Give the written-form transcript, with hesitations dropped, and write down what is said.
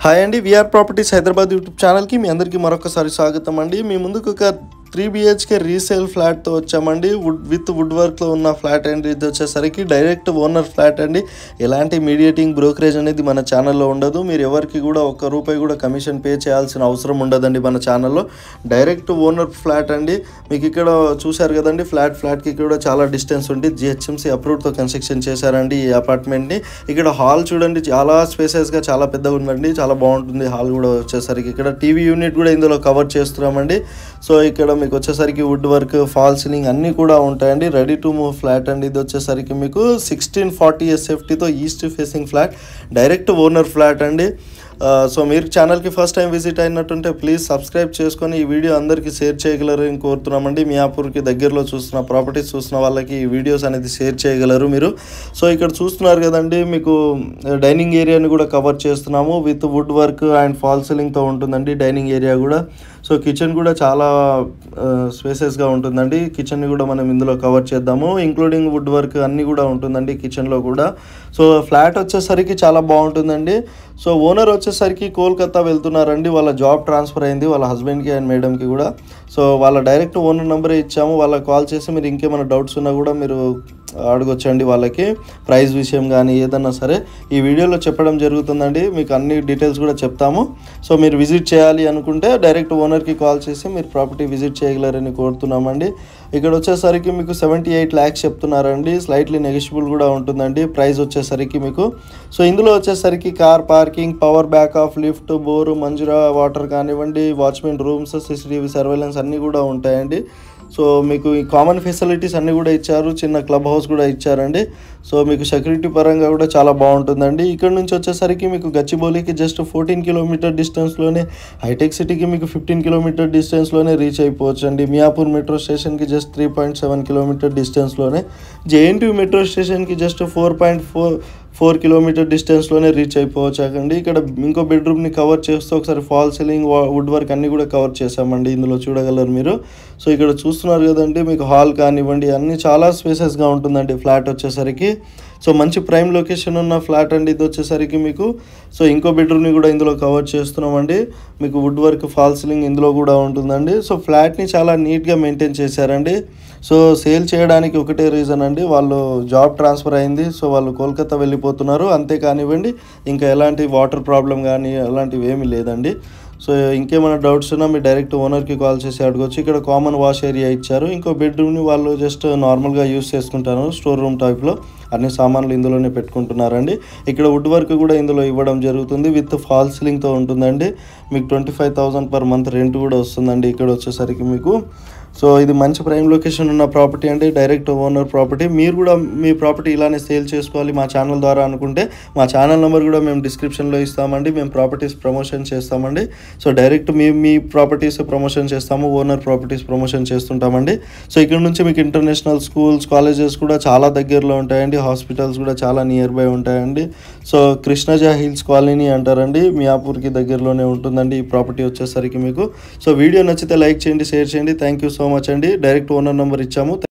Hi అండి, VR properties Hyderabad YouTube ఛానల్కి మీ అందరికీ మరొకసారి స్వాగతం అండి. మీ ముందుకు ఒక 3 BHK రీసేల్ ఫ్లాట్తో వచ్చామండి. వుడ్ వర్క్లో ఉన్న ఫ్లాట్ అండి. ఇది వచ్చేసరికి డైరెక్ట్ ఓనర్ ఫ్లాట్ అండి. ఎలాంటి మీడియేటింగ్ బ్రోకరేజ్ అనేది మన ఛానల్లో ఉండదు. మీరు ఎవరికి కూడా ఒక్క రూపాయి కూడా కమిషన్ పే చేయాల్సిన అవసరం ఉండదండి మన ఛానల్లో. డైరెక్ట్ ఓనర్ ఫ్లాట్ అండి. మీకు ఇక్కడ చూశారు కదండి, ఫ్లాట్కి కూడా చాలా డిస్టెన్స్ ఉంది. GHMC అప్రూవ్డ్తో కన్స్ట్రక్షన్ చేశారండి ఈ అపార్ట్మెంట్ని. ఇక్కడ హాల్ చూడండి, చాలా స్పేసెస్గా చాలా పెద్దగా ఉందండి. చాలా బాగుంటుంది హాల్ కూడా వచ్చేసరికి. ఇక్కడ టీవీ యూనిట్ కూడా ఇందులో కవర్ చేస్తున్నామండి. సో ఇక్కడ మీకు వచ్చేసరికి వుడ్ వర్క్, ఫాల్ సీలింగ్ అన్నీ కూడా ఉంటాయండి. రెడీ టు మూవ్ ఫ్లాట్ అండి. ఇది వచ్చేసరికి మీకు 1640 SFTతో east facing flat, direct owner flat అండి. సో మీరు ఛానల్కి ఫస్ట్ టైం విజిట్ అయినట్టుంటే ప్లీజ్ సబ్స్క్రైబ్ చేసుకొని ఈ వీడియో అందరికీ షేర్ చేయగలరని కోరుతున్నామండి. మియాపూర్కి దగ్గరలో చూస్తున్న ప్రాపర్టీస్ చూస్తున్న వాళ్ళకి ఈ వీడియోస్ అనేది షేర్ చేయగలరు మీరు. సో ఇక్కడ చూస్తున్నారు కదండి, మీకు డైనింగ్ ఏరియాని కూడా కవర్ చేస్తున్నాము. With wood work and fall సీలింగ్తో ఉంటుందండి డైనింగ్ ఏరియా కూడా. సో కిచెన్ కూడా చాలా స్పేసెస్గా ఉంటుందండి. కిచెన్ని కూడా మనం ఇందులో కవర్ చేద్దాము. ఇంక్లూడింగ్ వుడ్ వర్క్ అన్నీ కూడా ఉంటుందండి కిచెన్లో కూడా. సో ఫ్లాట్ వచ్చేసరికి చాలా బాగుంటుందండి. సో ఓనర్ వచ్చేసరికి కోల్కతా వెళ్తున్నారండి. వాళ్ళ జాబ్ ట్రాన్స్ఫర్ అయింది వాళ్ళ హస్బెండ్కి అండ్ మేడంకి కూడా. సో వాళ్ళ డైరెక్ట్ ఓనర్ నెంబరే ఇచ్చాము. వాళ్ళకి కాల్ చేసి మీరు ఇంకేమైనా డౌట్స్ ఉన్నా కూడా మీరు అడగొచ్చండి వాళ్ళకి. ప్రైస్ విషయం కానీ ఏదన్నా సరే ఈ వీడియోలో చెప్పడం జరుగుతుందండి. మీకు అన్ని డీటెయిల్స్ కూడా చెప్తాము. సో మీరు విజిట్ చేయాలి అనుకుంటే డైరెక్ట్ ఓనర్కి కాల్ చేసి మీరు ప్రాపర్టీ విజిట్ చేయగలరని కోరుతున్నామండి. ఇక్కడ వచ్చేసరికి మీకు 78 lakhs చెప్తున్నారండి. స్లైట్లీ నెగోషియబుల్ కూడా ఉంటుందండి ప్రైస్ వచ్చేసరికి మీకు. సో ఇందులో వచ్చేసరికి car parking, power backup, lift, bore, Manjira water కానివ్వండి, వాచ్మెన్ రూమ్స్, CCTV సర్వేలెన్స్ అన్నీ కూడా ఉంటాయండి. సో మీకు ఈ కామన్ ఫెసిలిటీస్ అన్నీ కూడా ఇచ్చారు. చిన్న క్లబ్ హౌస్ కూడా ఇచ్చారండి. సో మీకు సెక్యూరిటీ పరంగా కూడా చాలా బాగుంటుందండి. ఇక్కడ నుంచి వచ్చేసరికి మీకు గచ్చిబౌలికి జస్ట్ 14 కిలోమీటర్ డిస్టెన్స్లోనే, హైటెక్ సిటీకి మీకు 15 కిలోమీటర్ డిస్టెన్స్లోనే రీచ్ అయిపోవచ్చు అండి. మియాపూర్ మెట్రో స్టేషన్కి జస్ట్ 3.7 కిలోమీటర్ డిస్టెన్స్లోనే, JNTU మెట్రో స్టేషన్కి జస్ట్ 4.4 కిలోమీటర్ డిస్టెన్స్లోనే రీచ్ అయిపోవచ్చు అండి. ఇక్కడ ఇంకో బెడ్రూమ్ని కవర్ చేస్తూ ఒకసారి ఫాల్ సీలింగ్, వుడ్ వర్క్ అన్నీ కూడా కవర్ చేసామండి. ఇందులో చూడగలరు మీరు. సో ఇక్కడ చూస్తున్నారు కదండి, మీకు హాల్ కానివ్వండి అన్నీ చాలా స్పేసెస్గా ఉంటుందండి ఫ్లాట్ వచ్చేసరికి. సో మంచి ప్రైమ్ లొకేషన్ ఉన్న ఫ్లాట్ అండి ఇది వచ్చేసరికి మీకు. సో ఇంకో బెడ్రూమ్ని కూడా ఇందులో కవర్ చేస్తున్నామండి. మీకు వుడ్ వర్క్, ఫాల్ సీలింగ్ ఇందులో కూడా ఉంటుందండి. సో ఫ్లాట్ని చాలా నీట్గా మెయింటైన్ చేశారండి. సో సేల్ చేయడానికి ఒకటే రీజన్ అండి, వాళ్ళు జాబ్ ట్రాన్స్ఫర్ అయింది. సో వాళ్ళు కోల్కతా వెళ్ళిపోతున్నారు అంతే కానివ్వండి. ఇంకా ఎలాంటి వాటర్ ప్రాబ్లం కానీ అలాంటివి ఏమీ లేదండి. సో ఇంకేమైనా డౌట్స్ ఉన్నా మీరు డైరెక్ట్ ఓనర్కి కాల్ చేసి అడగవచ్చు. ఇక్కడ కామన్ వాష్ ఏరియా ఇచ్చారు. ఇంకో బెడ్రూమ్ని వాళ్ళు జస్ట్ నార్మల్గా యూస్ చేసుకుంటారు, స్టోర్ రూమ్ టైప్లో. అన్ని సామాన్లు ఇందులోనే పెట్టుకుంటున్నారండి. ఇక్కడ వుడ్ వర్క్ కూడా ఇందులో ఇవ్వడం జరుగుతుంది. విత్ ఫాల్ సీలింగ్తో ఉంటుందండి. మీకు 25,000 per month రెంట్ కూడా వస్తుందండి ఇక్కడ వచ్చేసరికి మీకు. సో ఇది మంచి ప్రైమ్ లొకేషన్ ఉన్న ప్రాపర్టీ అండి, డైరెక్ట్ ఓనర్ ప్రాపర్టీ. మీరు కూడా మీ ప్రాపర్టీ ఇలానే సేల్ చేసుకోవాలి మా ఛానల్ ద్వారా అనుకుంటే మా ఛానల్ నెంబర్ కూడా మేము డిస్క్రిప్షన్లో ఇస్తామండి. మేము ప్రాపర్టీస్ ప్రమోషన్ చేస్తామండి. సో డైరెక్ట్ మీ ప్రాపర్టీస్ ప్రమోషన్ చేస్తాము, ఓనర్ ప్రాపర్టీస్ ప్రమోషన్ చేస్తుంటామండి. సో ఇక్కడ నుంచి మీకు ఇంటర్నేషనల్ స్కూల్స్, కాలేజెస్ కూడా చాలా దగ్గరలో ఉంటాయండి. హాస్పిటల్స్ కూడా చాలా నియర్ బై ఉంటాయండి. సో కృష్ణజా హిల్స్ కాలనీ అంటారండి, మియాపూర్కి దగ్గరలోనే ఉంటుందండి ఈ ప్రాపర్టీ వచ్చేసరికి మీకు. సో వీడియో నచ్చితే లైక్ చేయండి, షేర్ చేయండి. థ్యాంక్ యూ సో మచ్ అండి. డైరెక్ట్ ఓనర్ నెంబర్ ఇచ్చాము.